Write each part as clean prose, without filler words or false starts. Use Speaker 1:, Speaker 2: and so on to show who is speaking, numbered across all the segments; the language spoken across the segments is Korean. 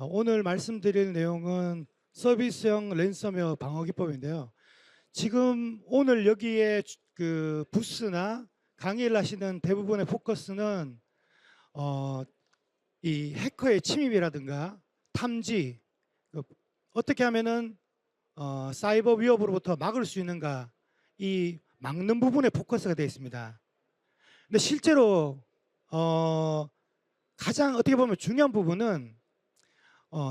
Speaker 1: 오늘 말씀드릴 내용은 서비스형 랜섬웨어 방어 기법인데요. 지금 오늘 여기에 그 부스나 강의를 하시는 대부분의 포커스는 이 해커의 침입이라든가 탐지, 어떻게 하면은 사이버 위협으로부터 막을 수 있는가, 이 막는 부분에 포커스가 되어 있습니다. 근데 실제로 가장 어떻게 보면 중요한 부분은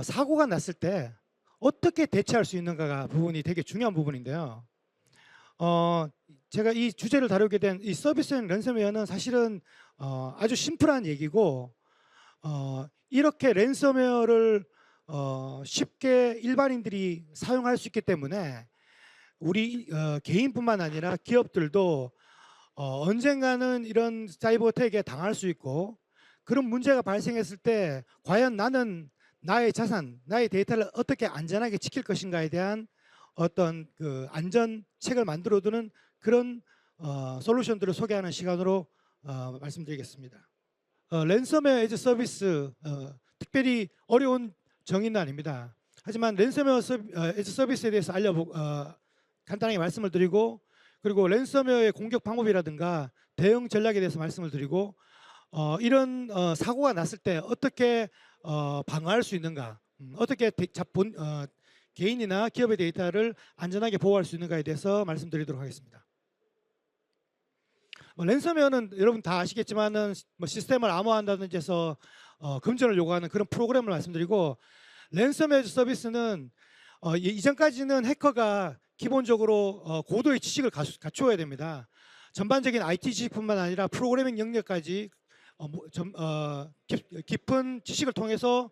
Speaker 1: 사고가 났을 때 어떻게 대처할 수 있는가가 부분이 되게 중요한 부분인데요. 제가 이 주제를 다루게 된 이 서비스형 랜섬웨어는 사실은 아주 심플한 얘기고, 이렇게 랜섬웨어를 쉽게 일반인들이 사용할 수 있기 때문에 우리 개인뿐만 아니라 기업들도 언젠가는 이런 사이버 어택에 당할 수 있고, 그런 문제가 발생했을 때 과연 나는 나의 자산, 나의 데이터를 어떻게 안전하게 지킬 것인가에 대한 어떤 그 안전책을 만들어두는 그런 솔루션들을 소개하는 시간으로 말씀드리겠습니다. 랜섬웨어 에즈 서비스, 특별히 어려운 정의는 아닙니다. 하지만 랜섬웨어 에즈 서비스에 대해서 간단하게 말씀을 드리고, 그리고 랜섬웨어의 공격 방법이라든가 대응 전략에 대해서 말씀을 드리고, 이런 사고가 났을 때 어떻게 방어할 수 있는가, 어떻게 개인이나 기업의 데이터를 안전하게 보호할 수 있는가에 대해서 말씀드리도록 하겠습니다. 랜섬웨어는 여러분 다 아시겠지만은 시스템을 암호화한다든지 해서 금전을 요구하는 그런 프로그램을 말씀드리고, 랜섬웨어 서비스는 이전까지는 해커가 기본적으로 고도의 지식을 갖추어야 됩니다. 전반적인 IT 지식뿐만 아니라 프로그래밍 영역까지 깊은 지식을 통해서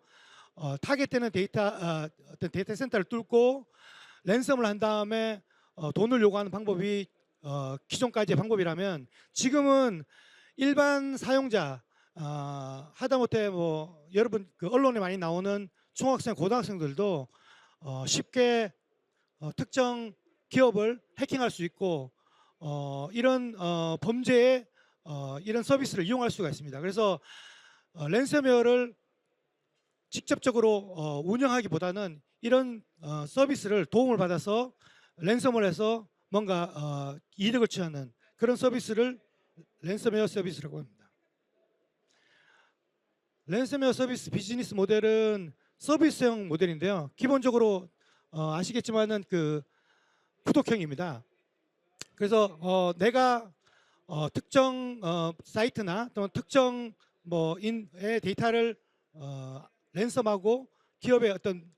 Speaker 1: 타겟되는 어떤 데이터 센터를 뚫고 랜섬을 한 다음에 돈을 요구하는 방법이 기존까지의 방법이라면, 지금은 일반 사용자, 하다못해 여러분 그 언론에 많이 나오는 중학생, 고등학생들도 쉽게 특정 기업을 해킹할 수 있고, 이런 범죄에 이런 서비스를 이용할 수가 있습니다. 그래서 랜섬웨어를 직접적으로 운영하기보다는 이런 서비스를 도움을 받아서 랜섬을 해서 뭔가 이득을 취하는 그런 서비스를 랜섬웨어 서비스라고 합니다. 랜섬웨어 서비스 비즈니스 모델은 서비스형 모델인데요. 기본적으로 아시겠지만은 그 구독형입니다. 그래서 내가 특정 사이트나 또는 특정 인의 데이터를 랜섬하고 기업의 어떤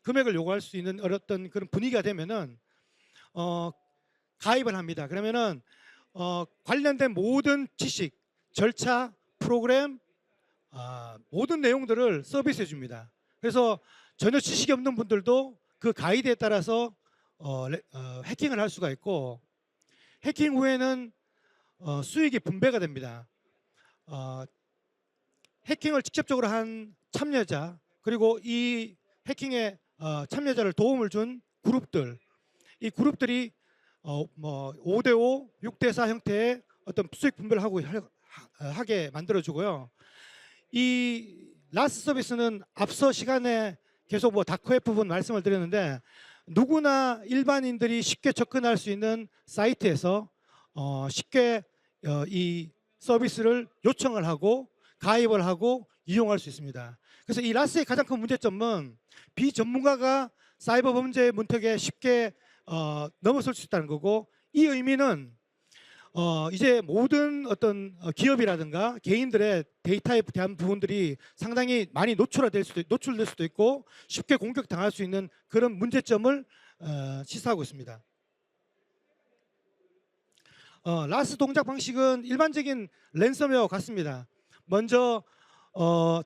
Speaker 1: 금액을 요구할 수 있는 어떤 그런 분위기가 되면은 가입을 합니다. 그러면은 관련된 모든 지식, 절차, 프로그램, 모든 내용들을 서비스해 줍니다. 그래서 전혀 지식이 없는 분들도 그 가이드에 따라서 해킹을 할 수가 있고, 해킹 후에는 수익이 분배가 됩니다. 해킹을 직접적으로 한 참여자, 그리고 이 해킹에 참여자를 도움을 준 그룹들, 이 그룹들이 5대5, 6대4 형태의 어떤 수익 분배를 하게 만들어주고요. 이 라스 서비스는 앞서 시간에 계속 다크웹 부분 말씀을 드렸는데, 누구나 일반인들이 쉽게 접근할 수 있는 사이트에서 쉽게 이 서비스를 요청을 하고 가입을 하고 이용할 수 있습니다. 그래서 이 라스의 가장 큰 문제점은 비전문가가 사이버 범죄 문턱에 쉽게 넘어설 수 있다는 거고, 이 의미는 이제 모든 어떤 기업이라든가 개인들의 데이터에 대한 부분들이 상당히 많이 노출될 수도 있고 쉽게 공격당할 수 있는 그런 문제점을 시사하고 있습니다. 라스 동작 방식은 일반적인 랜섬웨어와 같습니다. 먼저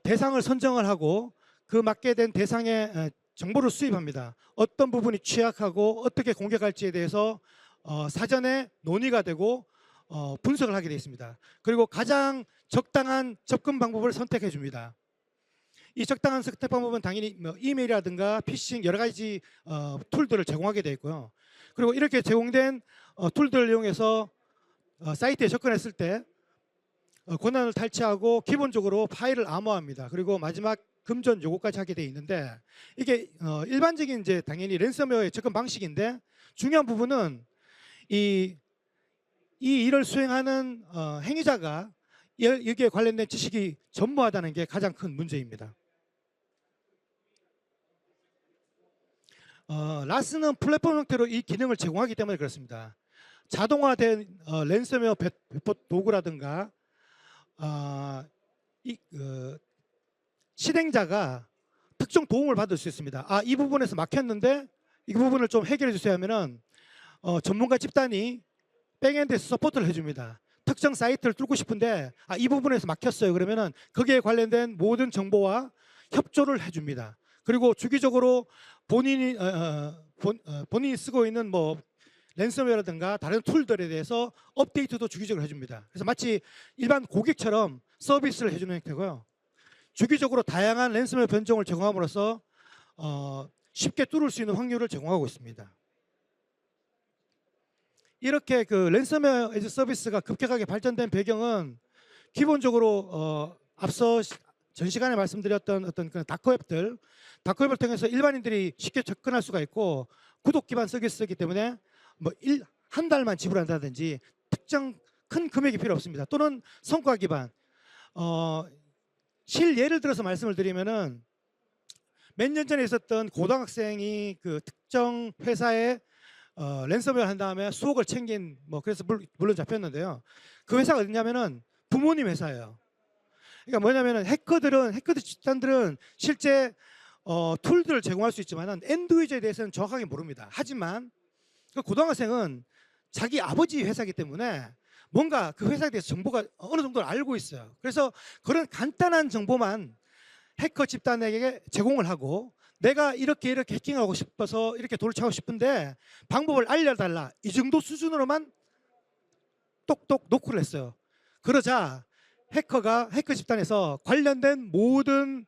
Speaker 1: 대상을 선정을 하고 그 맞게 된 대상의 정보를 수입합니다. 어떤 부분이 취약하고 어떻게 공격할지에 대해서 사전에 논의가 되고 분석을 하게 되어 있습니다. 그리고 가장 적당한 접근 방법을 선택해 줍니다. 이 적당한 선택 방법은 당연히 이메일이라든가 피싱 여러 가지 툴들을 제공하게 되어 있고요. 그리고 이렇게 제공된 툴들을 이용해서 사이트에 접근했을 때 권한을 탈취하고 기본적으로 파일을 암호화합니다. 그리고 마지막 금전 요구까지 하게 돼 있는데 이게 일반적인 이제 당연히 랜섬웨어의 접근 방식인데 중요한 부분은 이 일을 수행하는 행위자가 여기에 관련된 지식이 전무하다는 게 가장 큰 문제입니다. 라스는 플랫폼 형태로 이 기능을 제공하기 때문에 그렇습니다. 자동화된 랜섬웨어 배포 도구라든가 실행자가 특정 도움을 받을 수 있습니다. 이 부분에서 막혔는데 이 부분을 좀 해결해 주세요 하면은 전문가 집단이 백엔드에서 서포트를 해줍니다. 특정 사이트를 뚫고 싶은데 이 부분에서 막혔어요. 그러면은 거기에 관련된 모든 정보와 협조를 해줍니다. 그리고 주기적으로 본인이 쓰고 있는 뭐 랜섬웨어라든가 다른 툴들에 대해서 업데이트도 주기적으로 해줍니다. 그래서 마치 일반 고객처럼 서비스를 해주는 형태고요. 주기적으로 다양한 랜섬웨어 변종을 제공함으로써 쉽게 뚫을 수 있는 확률을 제공하고 있습니다. 이렇게 그 랜섬웨어 에즈 서비스가 급격하게 발전된 배경은 기본적으로 앞서 전 시간에 말씀드렸던 어떤 그런 다크웹을 통해서 일반인들이 쉽게 접근할 수가 있고 구독 기반 서비스이기 때문에 뭐 한 달만 지불한다든지 특정 큰 금액이 필요 없습니다. 또는 성과 기반. 예를 들어서 말씀을 드리면은 몇 년 전에 있었던 고등학생이 그 특정 회사에 랜섬웨어 한 다음에 수억을 챙긴 뭐 그래서 물론 잡혔는데요. 그 회사가 어디냐면은 부모님 회사예요. 그러니까 뭐냐면은 해커들 집단들은 실제 툴들을 제공할 수 있지만은 엔드 유저에 대해서는 정확하게 모릅니다. 하지만 그 고등학생은 자기 아버지 회사이기 때문에 뭔가 그 회사에 대해서 정보가 어느 정도 알고 있어요. 그래서 그런 간단한 정보만 해커 집단에게 제공을 하고 내가 이렇게 해킹하고 싶어서 이렇게 돌출하고 싶은데 방법을 알려달라. 이 정도 수준으로만 똑똑 노크를 했어요. 그러자 해커 집단에서 관련된 모든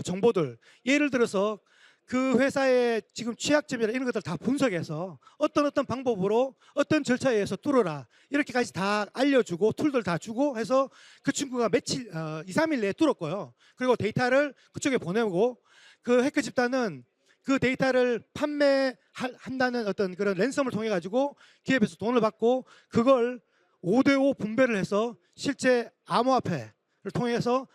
Speaker 1: 정보들, 예를 들어서 그 회사의 지금 취약점이나 이런 것들 다 분석해서 어떤 방법으로 어떤 절차에 의해서 뚫어라 이렇게까지 다 알려주고 툴들 다 주고 해서 그 친구가 2, 3일 내에 뚫었고요. 그리고 데이터를 그쪽에 보내고 그 해커 집단은 그 데이터를 판매한다는 어떤 그런 랜섬을 통해 가지고 기업에서 돈을 받고 그걸 5대5 분배를 해서 실제 암호화폐를 통해서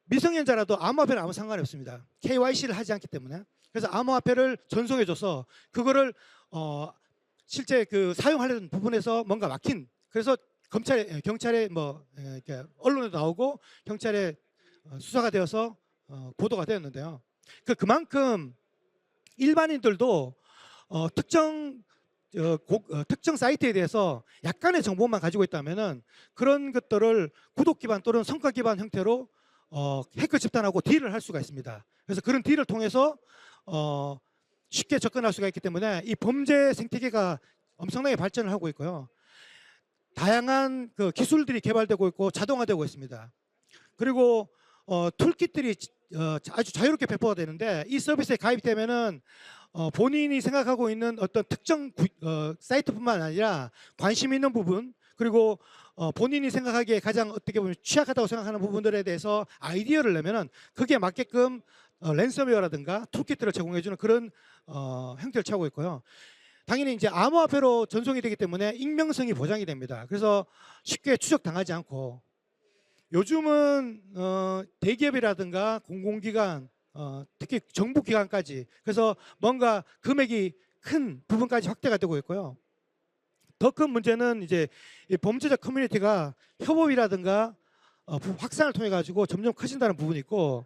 Speaker 1: 미성년자라도 암호화폐는 아무 상관이 없습니다. KYC를 하지 않기 때문에. 그래서 암호화폐를 전송해줘서 그거를 실제 그 사용하려는 부분에서 뭔가 막힌. 그래서 경찰에 뭐 이렇게 언론에도 나오고 경찰에 수사가 되어서 보도가 되었는데요. 그만큼 일반인들도 특정 사이트에 대해서 약간의 정보만 가지고 있다면은 그런 것들을 구독 기반 또는 성과 기반 형태로 해커 집단하고 딜을 할 수가 있습니다. 그래서 그런 딜을 통해서 쉽게 접근할 수가 있기 때문에 이 범죄 생태계가 엄청나게 발전을 하고 있고요. 다양한 그 기술들이 개발되고 있고 자동화되고 있습니다. 그리고 툴킷들이 아주 자유롭게 배포가 되는데 이 서비스에 가입되면은 본인이 생각하고 있는 어떤 특정 사이트뿐만 아니라 관심 있는 부분 그리고 본인이 생각하기에 가장 어떻게 보면 취약하다고 생각하는 부분들에 대해서 아이디어를 내면은 그게 맞게끔 랜섬웨어라든가 툴킷들을 제공해주는 그런 형태를 취하고 있고요. 당연히 이제 암호화폐로 전송이 되기 때문에 익명성이 보장이 됩니다. 그래서 쉽게 추적당하지 않고 요즘은 대기업이라든가 공공기관 특히 정부기관까지 그래서 뭔가 금액이 큰 부분까지 확대가 되고 있고요. 더 큰 문제는 이제 범죄적 커뮤니티가 협업이라든가 확산을 통해 가지고 점점 커진다는 부분이 있고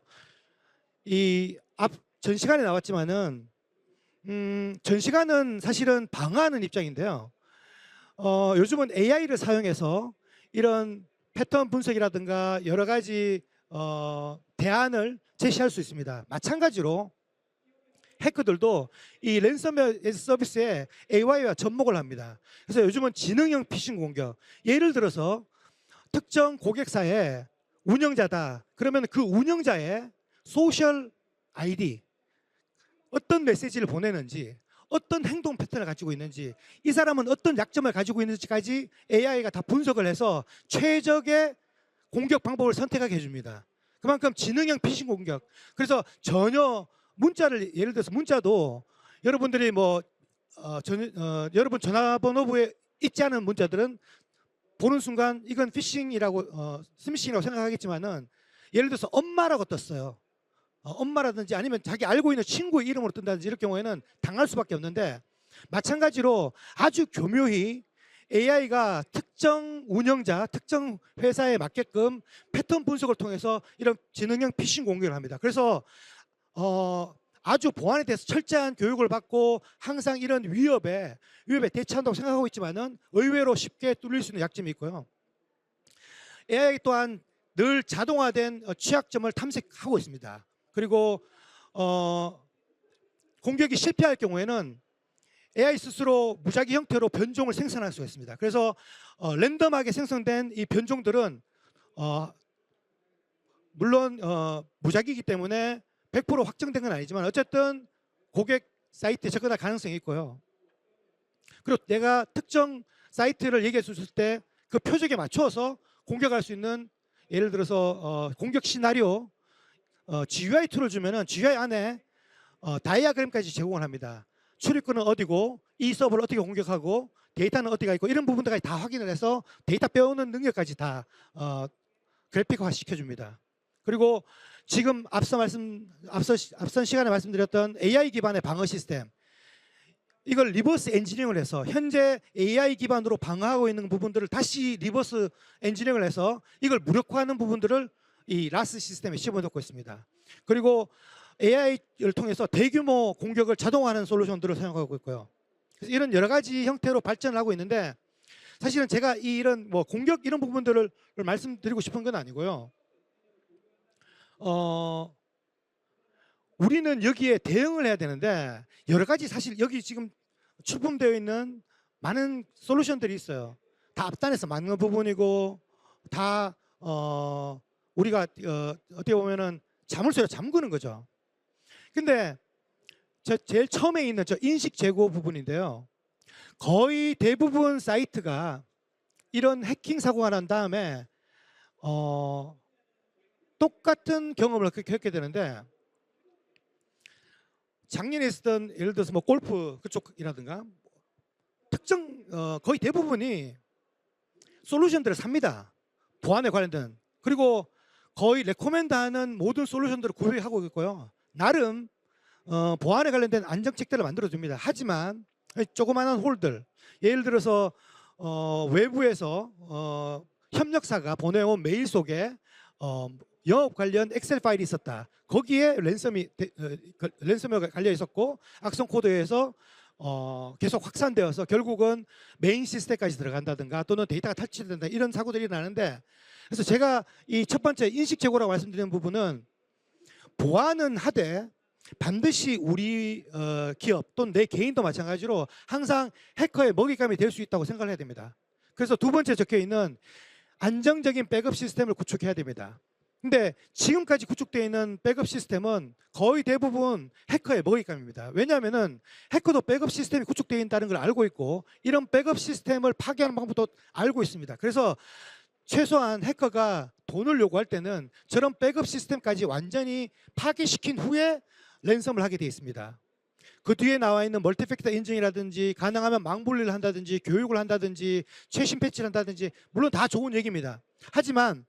Speaker 1: 전 시간에 나왔지만은 전 시간은 사실은 방어하는 입장인데요. 요즘은 AI를 사용해서 이런 패턴 분석이라든가 여러 가지 대안을 제시할 수 있습니다. 마찬가지로 해커들도 이 랜섬웨어 서비스에 AI와 접목을 합니다. 그래서 요즘은 지능형 피싱 공격. 예를 들어서 특정 고객사의 운영자다. 그러면 그 운영자의 소셜 아이디, 어떤 메시지를 보내는지, 어떤 행동 패턴을 가지고 있는지, 이 사람은 어떤 약점을 가지고 있는지까지 AI가 다 분석을 해서 최적의 공격 방법을 선택하게 해줍니다. 그만큼 지능형 피싱 공격. 그래서 전혀 문자를 예를 들어서 문자도 여러분들이 여러분 전화번호부에 있지 않은 문자들은 보는 순간 이건 피싱이라고 스미싱이라고 생각하겠지만은 예를 들어서 엄마라고 떴어요. 엄마라든지 아니면 자기 알고 있는 친구의 이름으로 뜬다든지 이럴 경우에는 당할 수밖에 없는데 마찬가지로 아주 교묘히 AI가 특정 운영자, 특정 회사에 맞게끔 패턴 분석을 통해서 이런 지능형 피싱 공격을 합니다. 그래서 아주 보안에 대해서 철저한 교육을 받고 항상 이런 위협에 대처한다고 생각하고 있지만은 의외로 쉽게 뚫릴 수 있는 약점이 있고요. AI 또한 늘 자동화된 취약점을 탐색하고 있습니다. 그리고 공격이 실패할 경우에는 AI 스스로 무작위 형태로 변종을 생성할 수가 있습니다. 그래서 랜덤하게 생성된 이 변종들은 물론 무작위이기 때문에 100% 확정된 건 아니지만 어쨌든 고객 사이트에 접근할 가능성이 있고요. 그리고 내가 특정 사이트를 얘기해 줬을 때 그 표적에 맞춰서 공격할 수 있는 예를 들어서 공격 시나리오 GUI 툴을 주면은 GUI 안에 다이아그램까지 제공을 합니다. 출입구는 어디고 이 서버를 어떻게 공격하고 데이터는 어디가 있고 이런 부분들까지 다 확인을 해서 데이터 빼오는 능력까지 다 그래픽화 시켜줍니다. 그리고 지금 앞선 시간에 말씀드렸던 AI 기반의 방어 시스템 이걸 리버스 엔지니어링을 해서 현재 AI 기반으로 방어하고 있는 부분들을 다시 리버스 엔지니어링을 해서 이걸 무력화하는 부분들을 이 라스 시스템에 집어넣고 있습니다. 그리고 AI를 통해서 대규모 공격을 자동화하는 솔루션들을 사용하고 있고요. 그래서 이런 여러 가지 형태로 발전을 하고 있는데 사실은 제가 이런 공격 이런 부분들을 말씀드리고 싶은 건 아니고요. 우리는 여기에 대응을 해야 되는데 여러 가지 사실 여기 지금 출품되어 있는 많은 솔루션들이 있어요. 다 앞단에서 맞는 부분이고 다 우리가 어떻게 보면은 자물쇠로 잠그는 거죠. 근데 제일 처음에 있는 저 인식 제고 부분인데요. 거의 대부분 사이트가 이런 해킹 사고가 난 다음에 똑같은 경험을 겪게 되는데 작년에 있었던 예를 들어서 골프 그쪽이라든가 특정 거의 대부분이 솔루션들을 삽니다. 보안에 관련된 그리고 거의 레코멘드하는 모든 솔루션들을 구매하고 있고요. 나름 보안에 관련된 안정책들을 만들어줍니다. 하지만 조그마한 홀들 예를 들어서 외부에서 협력사가 보내온 메일 속에 영업 관련 엑셀 파일이 있었다. 거기에 랜섬웨어가 깔려 있었고 악성 코드에서 계속 확산되어서 결국은 메인 시스템까지 들어간다든가 또는 데이터가 탈취된다 이런 사고들이 나는데 그래서 제가 이 첫 번째 인식 제고라고 말씀드리는 부분은 보안은 하되 반드시 우리 기업 또는 내 개인도 마찬가지로 항상 해커의 먹잇감이 될 수 있다고 생각을 해야 됩니다. 그래서 두 번째 적혀 있는 안정적인 백업 시스템을 구축해야 됩니다. 근데 지금까지 구축되어 있는 백업 시스템은 거의 대부분 해커의 먹잇감입니다. 왜냐하면은 해커도 백업 시스템이 구축되어 있다는 걸 알고 있고 이런 백업 시스템을 파괴하는 방법도 알고 있습니다. 그래서 최소한 해커가 돈을 요구할 때는 저런 백업 시스템까지 완전히 파괴시킨 후에 랜섬을 하게 되어 있습니다. 그 뒤에 나와 있는 멀티팩터 인증이라든지 가능하면 망분리를 한다든지 교육을 한다든지 최신 패치를 한다든지 물론 다 좋은 얘기입니다. 하지만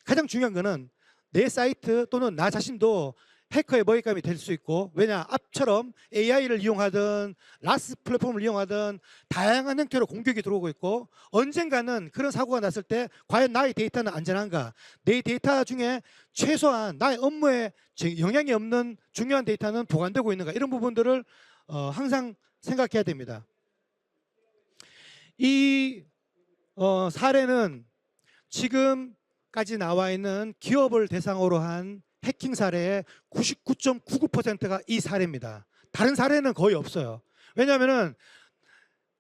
Speaker 1: 가장 중요한 거는 내 사이트 또는 나 자신도 해커의 먹잇감이 될 수 있고 왜냐 앞처럼 AI를 이용하든 라스 플랫폼을 이용하든 다양한 형태로 공격이 들어오고 있고 언젠가는 그런 사고가 났을 때 과연 나의 데이터는 안전한가 내 데이터 중에 최소한 나의 업무에 영향이 없는 중요한 데이터는 보관되고 있는가 이런 부분들을 항상 생각해야 됩니다. 이 사례는 지금까지 나와 있는 기업을 대상으로 한 해킹 사례의 99.99%가 이 사례입니다. 다른 사례는 거의 없어요. 왜냐하면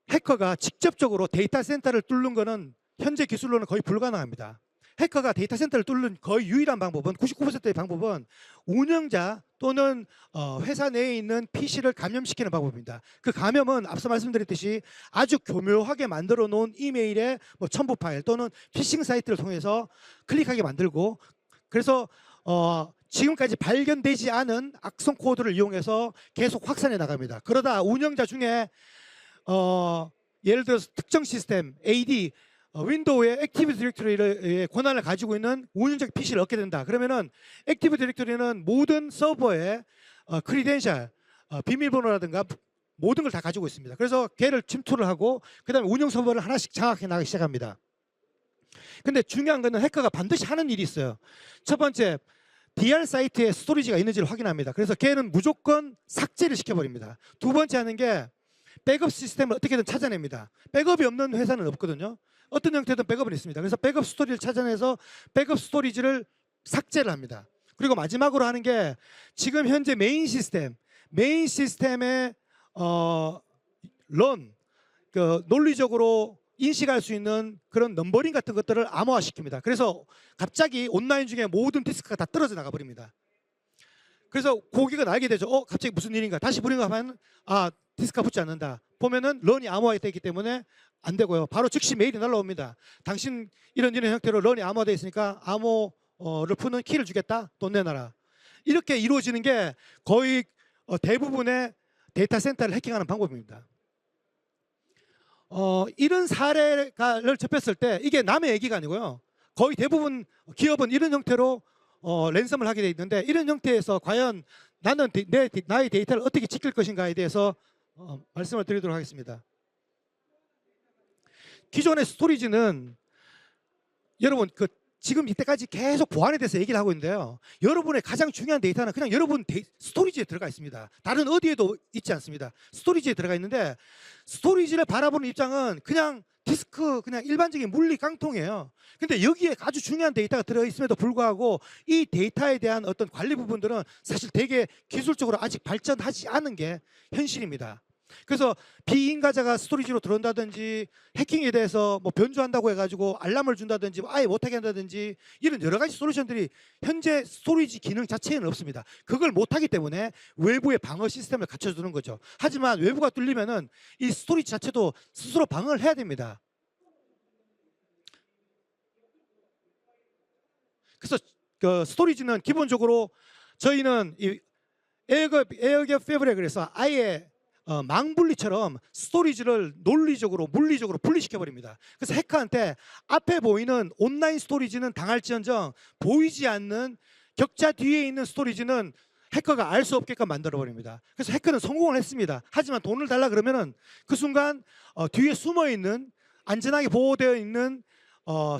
Speaker 1: 해커가 직접적으로 데이터 센터를 뚫는 것은 현재 기술로는 거의 불가능합니다. 해커가 데이터 센터를 뚫는 거의 유일한 방법은 99%의 방법은 운영자 또는 회사 내에 있는 PC를 감염시키는 방법입니다. 그 감염은 앞서 말씀드렸듯이 아주 교묘하게 만들어 놓은 이메일의 뭐 첨부 파일 또는 피싱 사이트를 통해서 클릭하게 만들고, 그래서 지금까지 발견되지 않은 악성 코드를 이용해서 계속 확산해 나갑니다. 그러다 운영자 중에 예를 들어서 특정 시스템 AD 윈도우의 액티브 디렉토리의 권한을 가지고 있는 운영자 PC를 얻게 된다. 그러면은 액티브 디렉토리는 모든 서버의 크리덴셜, 비밀번호라든가 모든 걸 다 가지고 있습니다. 그래서 걔를 침투를 하고 그다음에 운영 서버를 하나씩 장악해 나가기 시작합니다. 근데 중요한 거는 해커가 반드시 하는 일이 있어요. 첫 번째, DR 사이트에 스토리지가 있는지를 확인합니다. 그래서 걔는 무조건 삭제를 시켜버립니다. 두 번째 하는 게 백업 시스템을 어떻게든 찾아냅니다. 백업이 없는 회사는 없거든요. 어떤 형태든 백업은 있습니다. 그래서 백업 스토리를 찾아내서 백업 스토리지를 삭제를 합니다. 그리고 마지막으로 하는 게 지금 현재 메인 시스템의 논리적으로 인식할 수 있는 그런 넘버링 같은 것들을 암호화시킵니다. 그래서 갑자기 온라인 중에 모든 디스크가 다 떨어져 나가 버립니다. 그래서 고객은 알게 되죠. 갑자기 무슨 일인가. 다시 보니까 하면 디스크가 붙지 않는다. 보면은 런이 암호화되어 있기 때문에 안 되고요. 바로 즉시 메일이 날라옵니다. 당신 이런 형태로 런이 암호화되어 있으니까 암호를 푸는 키를 주겠다. 돈 내놔라. 이렇게 이루어지는 게 거의 대부분의 데이터 센터를 해킹하는 방법입니다. 이런 사례를 접했을 때 이게 남의 얘기가 아니고요. 거의 대부분 기업은 이런 형태로 랜섬을 하게 돼 있는데, 이런 형태에서 과연 나는 나의 데이터를 어떻게 지킬 것인가에 대해서 말씀을 드리도록 하겠습니다. 기존의 스토리지는 여러분 지금 이때까지 계속 보안에 대해서 얘기를 하고 있는데요. 여러분의 가장 중요한 데이터는 그냥 여러분 스토리지에 들어가 있습니다. 다른 어디에도 있지 않습니다. 스토리지에 들어가 있는데, 스토리지를 바라보는 입장은 그냥 디스크, 그냥 일반적인 물리 깡통이에요. 근데 여기에 아주 중요한 데이터가 들어있음에도 불구하고 이 데이터에 대한 어떤 관리 부분들은 사실 되게 기술적으로 아직 발전하지 않은 게 현실입니다. 그래서 비인가자가 스토리지로 들어온다든지, 해킹에 대해서 뭐 변조한다고 해가지고 알람을 준다든지, 아예 못하게 한다든지, 이런 여러 가지 솔루션들이 현재 스토리지 기능 자체에는 없습니다. 그걸 못하기 때문에 외부의 방어 시스템을 갖춰주는 거죠. 하지만 외부가 뚫리면은 이 스토리지 자체도 스스로 방어를 해야 됩니다. 그래서 그 스토리지는 기본적으로 저희는 이 에어갭 패브릭을 해서 아예 망분리처럼 스토리지를 논리적으로 물리적으로 분리시켜 버립니다. 그래서 해커한테 앞에 보이는 온라인 스토리지는 당할지언정 보이지 않는 격자 뒤에 있는 스토리지는 해커가 알 수 없게끔 만들어 버립니다. 그래서 해커는 성공을 했습니다. 하지만 돈을 달라 그러면은 그 순간 뒤에 숨어 있는, 안전하게 보호되어 있는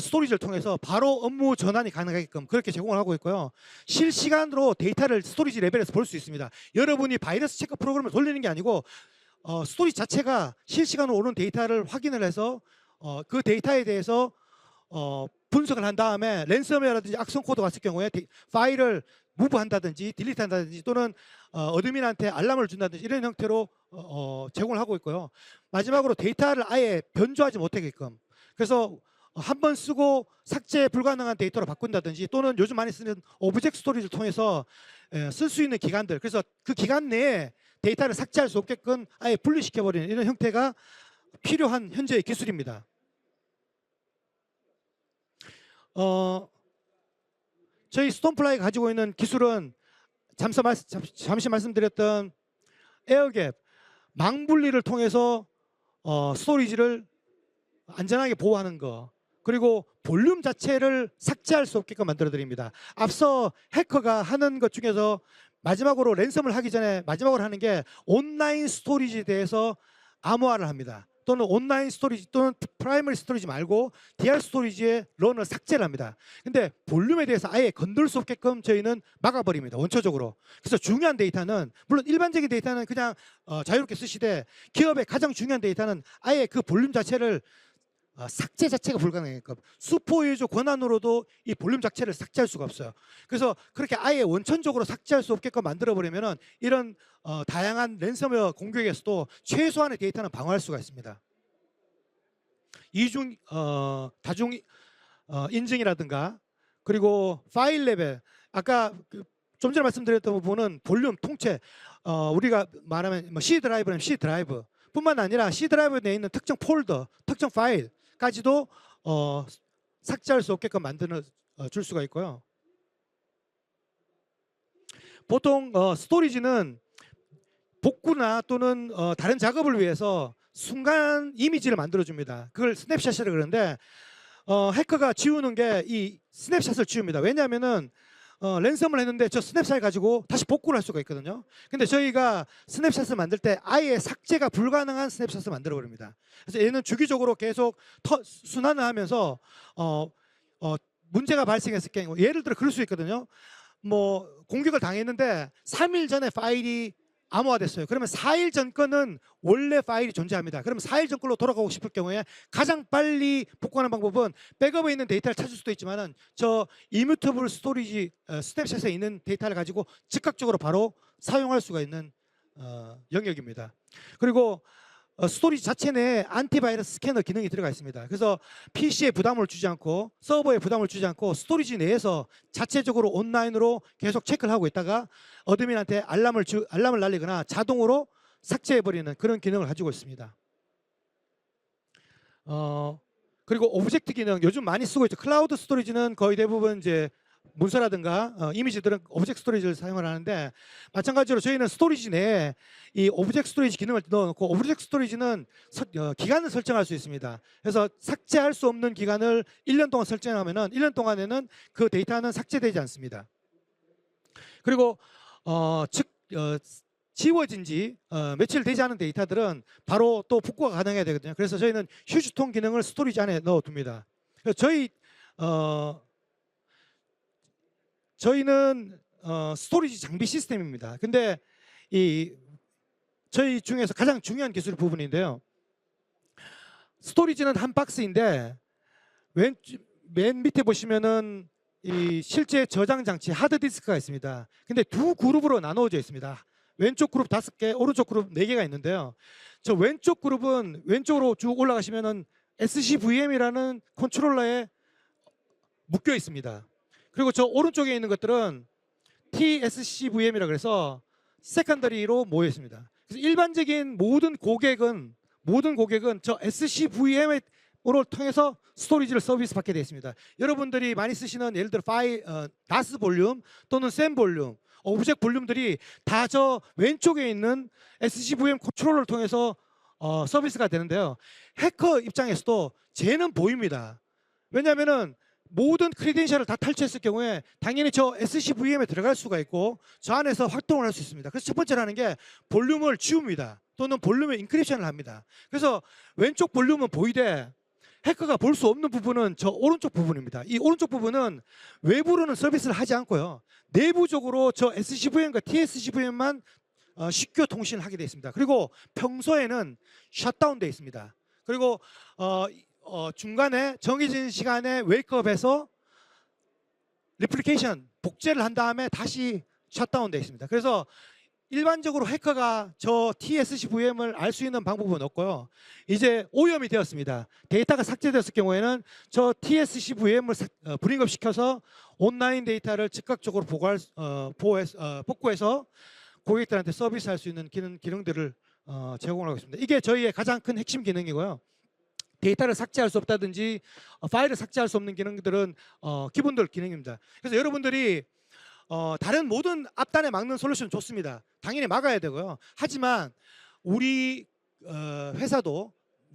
Speaker 1: 스토리지를 통해서 바로 업무 전환이 가능하게끔 그렇게 제공을 하고 있고요. 실시간으로 데이터를 스토리지 레벨에서 볼 수 있습니다. 여러분이 바이러스 체크 프로그램을 돌리는 게 아니고 스토리지 자체가 실시간으로 오는 데이터를 확인을 해서 그 데이터에 대해서 분석을 한 다음에 랜섬웨어라든지 악성 코드가 왔을 경우에 파일을 무브한다든지 딜리트한다든지 또는 어드민한테 알람을 준다든지 이런 형태로 제공을 하고 있고요. 마지막으로 데이터를 아예 변조하지 못하게끔, 그래서 한 번 쓰고 삭제 불가능한 데이터로 바꾼다든지, 또는 요즘 많이 쓰는 오브젝트 스토리지를 통해서 쓸 수 있는 기간들, 그래서 그 기간 내에 데이터를 삭제할 수 없게끔 아예 분리시켜버리는 이런 형태가 필요한 현재의 기술입니다. 저희 스톤플라이가 가지고 있는 기술은 잠시 말씀드렸던 에어갭, 망분리를 통해서 스토리지를 안전하게 보호하는 거, 그리고 볼륨 자체를 삭제할 수 없게끔 만들어 드립니다. 앞서 해커가 하는 것 중에서 마지막으로 랜섬을 하기 전에 마지막으로 하는 게 온라인 스토리지에 대해서 암호화를 합니다. 또는 온라인 스토리지 또는 프라이머리 스토리지 말고 DR 스토리지의 런을 삭제를 합니다. 근데 볼륨에 대해서 아예 건들 수 없게끔 저희는 막아버립니다. 원초적으로. 그래서 중요한 데이터는, 물론 일반적인 데이터는 그냥 자유롭게 쓰시되, 기업의 가장 중요한 데이터는 아예 그 볼륨 자체를 삭제 자체가 불가능하게끔 수포 유저 권한으로도 이 볼륨 자체를 삭제할 수가 없어요. 그래서 그렇게 아예 원천적으로 삭제할 수 없게끔 만들어 버리면은 이런 다양한 랜섬웨어 공격에서도 최소한의 데이터는 방어할 수가 있습니다. 인증이라든가 그리고 파일 레벨 아까 좀 전에 말씀드렸던 부분은 볼륨 통째 우리가 말하면 뭐 C 드라이브는 C 드라이브 뿐만 아니라 C 드라이브에 내에 있는 특정 폴더, 특정 파일까지도 삭제할 수 없게끔 만들어 줄 수가 있고요. 보통 스토리지는 복구나 또는 다른 작업을 위해서 순간 이미지를 만들어 줍니다. 그걸 스냅샷이라고 그러는데 해커가 지우는 게 이 스냅샷을 지웁니다. 왜냐하면은 랜섬을 했는데 저 스냅샷을 가지고 다시 복구를 할 수가 있거든요. 근데 저희가 스냅샷을 만들 때 아예 삭제가 불가능한 스냅샷을 만들어 버립니다. 그래서 얘는 주기적으로 계속 순환을 하면서 문제가 발생했을 경우 예를 들어 그럴 수 있거든요. 뭐 공격을 당했는데 3일 전에 파일이 암호화됐어요. 그러면 4일 전 거는 원래 파일이 존재합니다. 그러면 4일 전 걸로 돌아가고 싶을 경우에 가장 빨리 복구하는 방법은 백업에 있는 데이터를 찾을 수도 있지만은 저 이뮤터블 스토리지 스냅샷에 있는 데이터를 가지고 즉각적으로 바로 사용할 수가 있는 영역입니다. 그리고 스토리지 자체 내에 안티바이러스 스캐너 기능이 들어가 있습니다. 그래서 PC에 부담을 주지 않고 서버에 부담을 주지 않고 스토리지 내에서 자체적으로 온라인으로 계속 체크를 하고 있다가 어드민한테 알람을 날리거나 자동으로 삭제해버리는 그런 기능을 가지고 있습니다. 그리고 오브젝트 기능 요즘 많이 쓰고 있죠. 클라우드 스토리지는 거의 대부분 이제 문서라든가 이미지들은 오브젝트 스토리지를 사용을 하는데 마찬가지로 저희는 스토리지 내에 이 오브젝트 스토리지 기능을 넣어놓고 오브젝트 스토리지는 기간을 설정할 수 있습니다. 그래서 삭제할 수 없는 기간을 1년 동안 설정하면은 1년 동안에는 그 데이터는 삭제되지 않습니다. 그리고 지워진 지 며칠 되지 않은 데이터들은 바로 또 복구가 가능해야 되거든요. 그래서 저희는 휴지통 기능을 스토리지 안에 넣어둡니다. 그래서 저희는 스토리지 장비 시스템입니다. 근데 저희 중에서 가장 중요한 기술 부분인데요. 스토리지는 한 박스인데 맨 밑에 보시면은 이 실제 저장 장치 하드 디스크가 있습니다. 근데 두 그룹으로 나누어져 있습니다. 왼쪽 그룹 5개, 오른쪽 그룹 4개가 있는데요. 저 왼쪽 그룹은 왼쪽으로 쭉 올라가시면은 SCVM이라는 컨트롤러에 묶여 있습니다. 그리고 저 오른쪽에 있는 것들은 TSCVM이라 그래서 세컨더리로 모여 있습니다. 그래서 일반적인 모든 고객은 저 SCVM으로 통해서 스토리지를 서비스 받게 되어 있습니다. 여러분들이 많이 쓰시는 예를 들어 다스 볼륨 또는 샘 볼륨, 오브젝트 볼륨들이 다 저 왼쪽에 있는 SCVM 컨트롤러를 통해서 서비스가 되는데요. 해커 입장에서도 쟤는 보입니다. 왜냐하면은 모든 크리덴셜을 다 탈취했을 경우에 당연히 저 SCVM에 들어갈 수가 있고 저 안에서 활동을 할 수 있습니다. 그래서 첫 번째로 하는 게 볼륨을 지웁니다. 또는 볼륨의 인크립션을 합니다. 그래서 왼쪽 볼륨은 보이되 해커가 볼 수 없는 부분은 저 오른쪽 부분입니다. 이 오른쪽 부분은 외부로는 서비스를 하지 않고요. 내부적으로 저 SCVM과 TSCVM만 쉽게 통신을 하게 되어 있습니다. 그리고 평소에는 셧다운 되어 있습니다. 그리고 중간에 정해진 시간에 웨이크업해서 리플리케이션 복제를 한 다음에 다시 셧다운 되어 있습니다. 그래서 일반적으로 해커가 저 TSCVM을 알 수 있는 방법은 없고요. 이제 오염이 되었습니다. 데이터가 삭제되었을 경우에는 저 TSCVM을 브링업 시켜서 온라인 데이터를 즉각적으로 복구해서 고객들한테 서비스할 수 있는 기능들을 제공하고 있습니다. 이게 저희의 가장 큰 핵심 기능이고요. 데이터를 삭제할 수 없다든지 파일을 삭제할 수 없는 기능들은 기본들 기능입니다. 그래서 여러분들이 다른 모든 앞단에 막는 솔루션 좋습니다. 당연히 막아야 되고요. 하지만 우리 회사도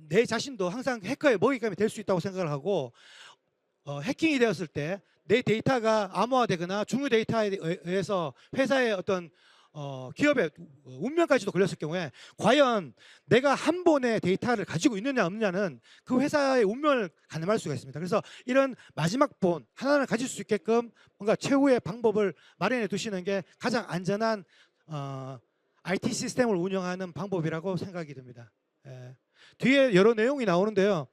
Speaker 1: 내 자신도 항상 해커의 먹잇감이 될 수 있다고 생각을 하고 해킹이 되었을 때 내 데이터가 암호화되거나 중요 데이터에 의해서 회사의 어떤 기업의 운명까지도 걸렸을 경우에 과연 내가 한 번의 데이터를 가지고 있느냐 없느냐는 그 회사의 운명을 가늠할 수가 있습니다. 그래서 이런 마지막 본 하나를 가질 수 있게끔 뭔가 최후의 방법을 마련해 두시는 게 가장 안전한 IT 시스템을 운영하는 방법이라고 생각이 듭니다. 뒤에 여러 내용이 나오는데요.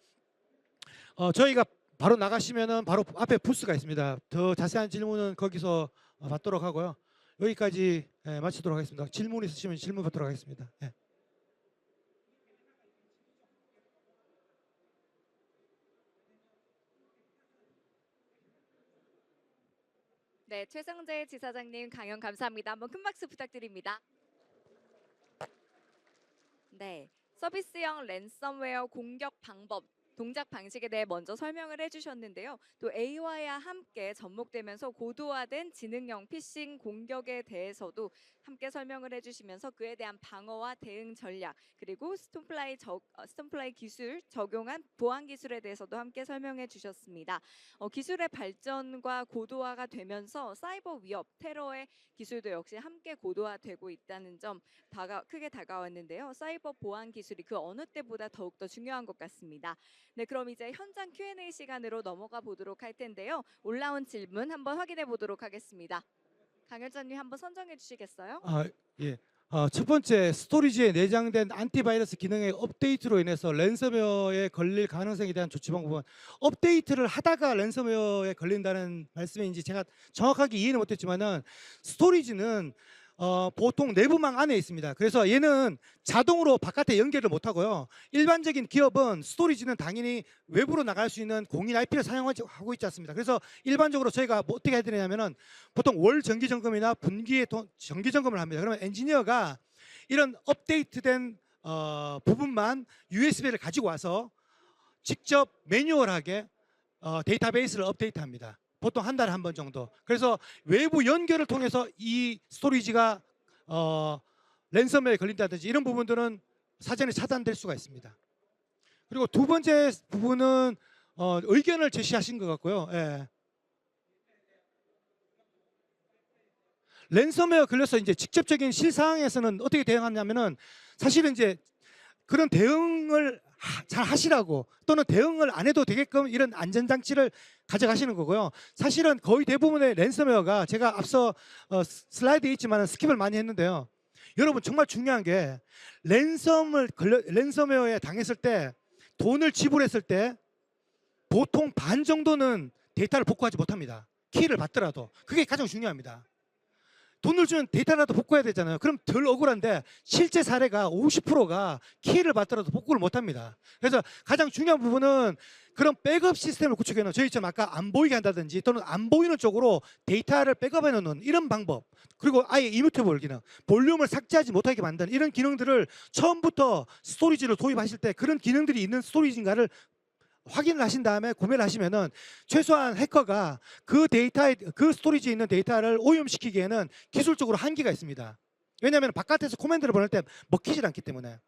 Speaker 1: 저희가 바로 나가시면은 바로 앞에 부스가 있습니다. 더 자세한 질문은 거기서 받도록 하고요. 여기까지 마치도록 하겠습니다. 질문 있으시면 질문 받도록 하겠습니다.
Speaker 2: 네, 최성재 지사장님 강연 감사합니다. 한번 큰 박수 부탁드립니다. 네, 서비스형 랜섬웨어 공격 방법, 동작 방식에 대해 먼저 설명을 해주셨는데요. 또 AI와 함께 접목되면서 고도화된 지능형 피싱 공격에 대해서도 함께 설명을 해주시면서 그에 대한 방어와 대응 전략, 그리고 스톤플라이 기술 적용한 보안 기술에 대해서도 함께 설명해 주셨습니다. 기술의 발전과 고도화가 되면서 사이버 위협, 테러의 기술도 역시 함께 고도화되고 있다는 점 크게 다가왔는데요. 사이버 보안 기술이 그 어느 때보다 더욱더 중요한 것 같습니다. 네, 그럼 이제 현장 Q&A 시간으로 넘어가 보도록 할 텐데요. 올라온 질문 한번 확인해 보도록 하겠습니다. 강열자님 한번 선정해 주시겠어요?
Speaker 1: 예. 첫 번째, 스토리지에 내장된 안티바이러스 기능의 업데이트로 인해서 랜섬웨어에 걸릴 가능성에 대한 조치 방법은, 업데이트를 하다가 랜섬웨어에 걸린다는 말씀인지 제가 정확하게 이해는 못했지만은, 스토리지는 보통 내부망 안에 있습니다. 그래서 얘는 자동으로 바깥에 연결을 못 하고요. 일반적인 기업은 스토리지는 당연히 외부로 나갈 수 있는 공인 IP를 사용하고 있지 않습니다. 그래서 일반적으로 저희가 뭐 어떻게 해야 되냐면은, 보통 월 정기 점검이나 분기에 정기 점검을 합니다. 그러면 엔지니어가 이런 업데이트된 부분만 USB를 가지고 와서 직접 매뉴얼하게 데이터베이스를 업데이트합니다. 보통 한 달에 한 번 정도. 그래서 외부 연결을 통해서 이 스토리지가 랜섬웨어에 걸린다든지 이런 부분들은 사전에 차단될 수가 있습니다. 그리고 두 번째 부분은 의견을 제시하신 것 같고요. 예. 랜섬웨어 걸려서 이제 직접적인 실상에서는 어떻게 대응하냐면은, 사실은 이제 그런 대응을 잘 하시라고, 또는 대응을 안 해도 되게끔 이런 안전장치를 가져가시는 거고요. 사실은 거의 대부분의 랜섬웨어가, 제가 앞서 슬라이드에 있지만 스킵을 많이 했는데요. 여러분 정말 중요한 게, 랜섬웨어에 당했을 때, 돈을 지불했을 때 보통 반 정도는 데이터를 복구하지 못합니다. 키를 받더라도. 그게 가장 중요합니다. 돈을 주면 데이터라도 복구해야 되잖아요. 그럼 덜 억울한데, 실제 사례가 50%가 키를 받더라도 복구를 못합니다. 그래서 가장 중요한 부분은 그런 백업 시스템을 구축해 놓은, 저희처럼 아까 안 보이게 한다든지 또는 안 보이는 쪽으로 데이터를 백업해 놓는 이런 방법, 그리고 아예 이뮤테이블 기능, 볼륨을 삭제하지 못하게 만드는 이런 기능들을 처음부터 스토리지를 도입하실 때 그런 기능들이 있는 스토리지인가를 확인을 하신 다음에 구매를 하시면은, 최소한 해커가 그 스토리지에 있는 데이터를 오염시키기에는 기술적으로 한계가 있습니다. 왜냐하면 바깥에서 코맨드를 보낼 때 먹히질 않기 때문에.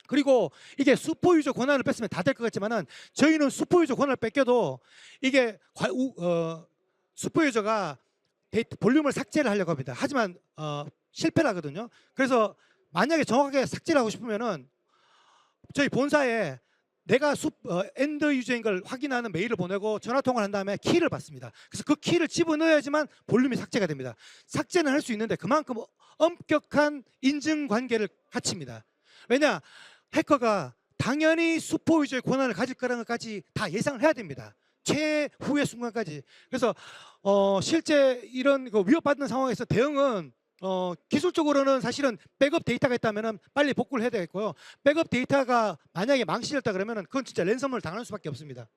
Speaker 1: 그리고 이게 슈퍼유저 권한을 뺐으면 다 될 것 같지만은, 저희는 슈퍼유저 권한을 뺏겨도 이게 슈퍼유저가 볼륨을 삭제를 하려고 합니다. 하지만 실패를 하거든요. 그래서 만약에 정확하게 삭제를 하고 싶으면은 저희 본사에 내가 엔드 유저인 걸 확인하는 메일을 보내고 전화 통화를 한 다음에 키를 받습니다. 그래서 그 키를 집어넣어야지만 볼륨이 삭제가 됩니다. 삭제는 할 수 있는데 그만큼 엄격한 인증 관계를 갖춥니다. 왜냐, 해커가 당연히 슈퍼 유저의 권한을 가질 거라는 것까지 다 예상을 해야 됩니다. 최후의 순간까지. 그래서 실제 이런 위협받는 상황에서 대응은, 기술적으로는 사실은 백업 데이터가 있다면 빨리 복구를 해야 되겠고요. 백업 데이터가 만약에 망실했다 그러면 그건 진짜 랜섬을 당할 수밖에 없습니다.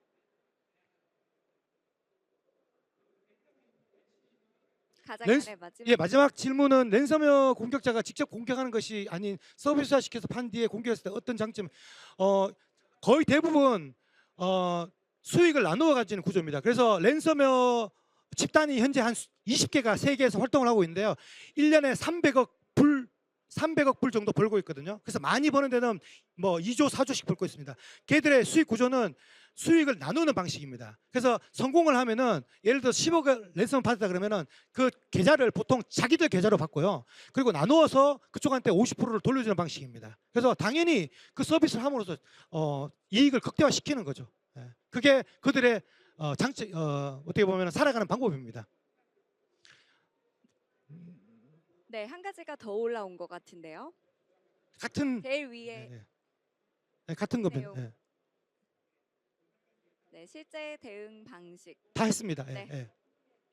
Speaker 1: 마지막 질문은, 랜섬웨어 공격자가 직접 공격하는 것이 아닌 서비스화 시켜서 판 뒤에 공격했을 때 어떤 장점? 거의 대부분 수익을 나누어 가지는 구조입니다. 그래서 랜섬웨어 집단이 현재 한 20개가 세계에서 활동을 하고 있는데요. 1년에 300억 불 정도 벌고 있거든요. 그래서 많이 버는 데는 뭐 2조, 4조씩 벌고 있습니다. 걔들의 수익 구조는 수익을 나누는 방식입니다. 그래서 성공을 하면은, 예를 들어 10억을 랜섬 받았다 그러면은 그 계좌를 보통 자기들 계좌로 받고요. 그리고 나누어서 그쪽한테 50%를 돌려주는 방식입니다. 그래서 당연히 그 서비스를 함으로써 이익을 극대화시키는 거죠. 그게 그들의 어떻게 보면 살아가는 방법입니다.
Speaker 2: 네, 한 가지가 더 올라온 것 같은데요.
Speaker 1: 같은
Speaker 2: 제일 위에
Speaker 1: 같은 겁니다.
Speaker 2: 네, 실제 대응 방식
Speaker 1: 다 했습니다.
Speaker 2: 네.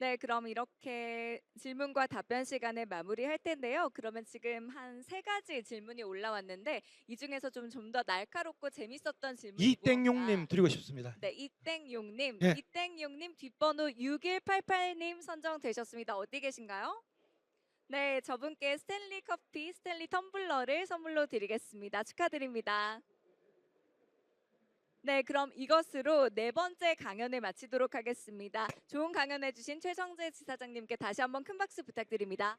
Speaker 2: 네, 그럼 이렇게 질문과 답변 시간을 마무리할 텐데요. 그러면 지금 한 세 가지 질문이 올라왔는데 이 중에서 좀 더 날카롭고 재밌었던 질문이
Speaker 1: 이땡용님
Speaker 2: 무엇인가?
Speaker 1: 드리고 싶습니다.
Speaker 2: 네, 이땡용님,
Speaker 1: 예.
Speaker 2: 이땡용님 뒷번호 6188님 선정되셨습니다. 어디 계신가요? 네, 저분께 스탠리 커피, 스탠리 텀블러를 선물로 드리겠습니다. 축하드립니다. 네, 그럼 이것으로 네 번째 강연을 마치도록 하겠습니다. 좋은 강연 해주신 최성재 지사장님께 다시 한번 큰 박수 부탁드립니다.